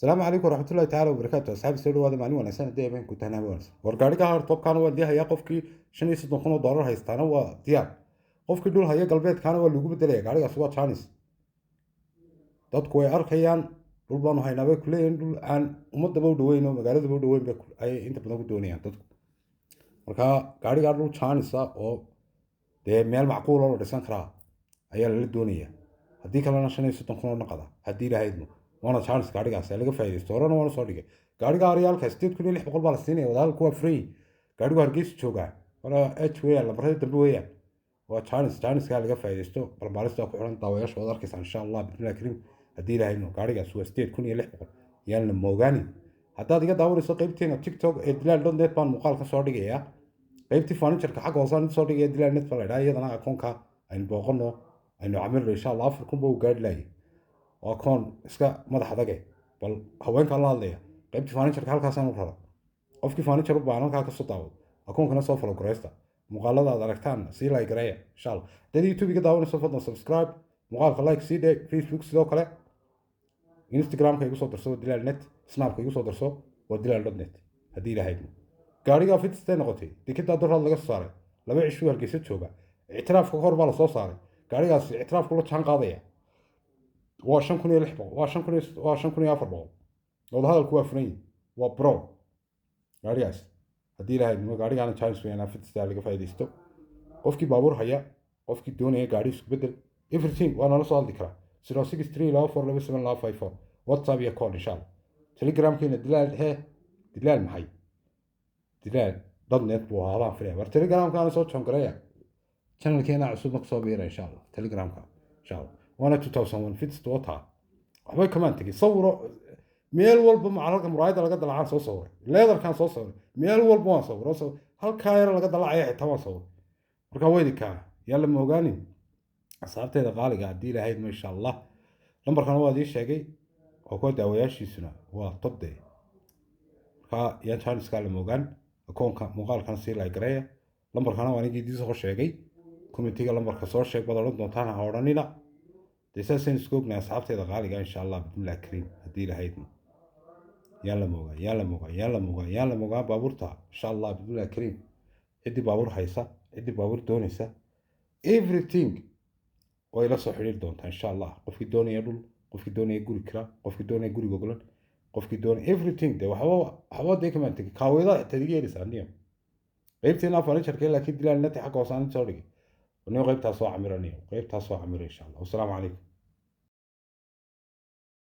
السلام عليكم ورحمة الله تعالى وبركاته أصحابي soo dhawaada maalin wanaagsan haddii habeen ku tahnaa wanaagsan war gaadhiga hardtopkaana waa diyahayaa qofkii $35,000 haystaana waa diyaar qofkii dhul haya galbeedkaana waa lagu bedelaya gaadhigaas waa Chinese dadku way arkayaan dhul baanu haynaa bay ku leeyihiin dhul aan ummadaba u dhaweyn oo magaaladaba u dhaweyn bay ay inta badan ku doonayaan dadku marka gaadhigaa dhul Chinese ah oo dee meel macquul oo la dhisan karaa ayaa lala doonayaa haddii kalena $35,000 noqda haddii lahaydno وانا chance gaadhigaas laga faa'iideysto horena waan soo dhigay gaadhiga Arialka 8600 baa la siinaya wadaalku waa free gaadhigu Hargeysa jooga wala HWay la baray dambe weeyaan waa chance ka laga faa'iideysto balbaalista ku xiran daawayaasha wada arkaysa insha Allah bismillah karim hadii ilaahayno gaadhigaas waa 8600 yaalna moogani haddaad iga daawanayso qaybteena TikTok ee dilal.net baan muuqaalka soo dhigaya qaybtii furniture-ka xaq hoosaan soo dhigaya dilal.net baa la dhahay iyadana akoonka aynu booqano aynu camirno insha Allah 4,000 buu gaadhlay وأكون إسكا ماذا حدقة بل هوين كالله اللي قيمت فانيشر كهالك سنة مرة أفكي فانيشر ربعنا كهالك الصوت أكون كنا صوفر وكريستا مقالة دركتان سي لايك راية إن شاء الله تدي يوتيوب كده داون صوفنا سبسكرايب مقالة لايك سي دي فيسبوك سيدو كله إنستغرام كيجو صوت درسو دلال نت سناب كيجو صوت درسو ودلال.net هدي له هيدنا قاري قافيت استنقطي دي كده دور الله قصاري لما يعيشوا هالكيسات شوبا اعتراف كهور بالا صو صاري قاري قاس اعتراف كله كان قاضية واشان كوني لحبه واشان كوني أفربه وهذا الكوا فري وبرو غارياس هدي له هيدنا قاري أنا تشايس ويانا في تستاهل كفايديستو قفكي بابور هيا قفكي دوني قاري سكبدل everything وأنا نصال ذكره 063 لا 4 7 لا 54 واتساب يكون إن شاء الله تليجرام كنا دلال محي دلال ضد نت بو هذا فري ور تليجرام كان صوت شنقرية channel كنا عصود مقصود بيره إن شاء الله تليجرام كان إن شاء الله وانا 2001 في استوتها waxbay كمان تجي صوروا meel walba macalka muraayada laga dalacaan soo sawir leedar kan soo sawir meel walba waan sawiro soo halka yar laga dalacay xitaa waan sawir marka weydika yalla ma ogaanin asxaabteeda qaaliga hadii lahayd ma insha Allah lambarkan waa idin sheegay oo ku daawayaashiisuna waa todde marka yaan chance ka la mogan akoonka muuqaalkan si la gareeya lambarkan waa idin soo sheegay committee lambarka soo sheeg badalad doontaan ha oranina ديساسين سكوبنا أصحابتي غالية إن شاء الله بسم الله كريم هدي لهيدنا يلا موجا بابورتا إن شاء الله بسم الله كريم عدي بابور حيسا عدي بابور دونيسا everything وإلى صحيح دونتا إن شاء الله قف دوني يدل قف دوني يقول كرا قف دوني يقول جوجل قف دوني everything ده وحوا ده كمان تك كاويدا تدقي لسانية غيبتنا فرنشر كلا كيد لا نتي حق وصان توري ونيو غيبتها صاع عمرانية غيبتها صاع عمري إن شاء الله والسلام عليكم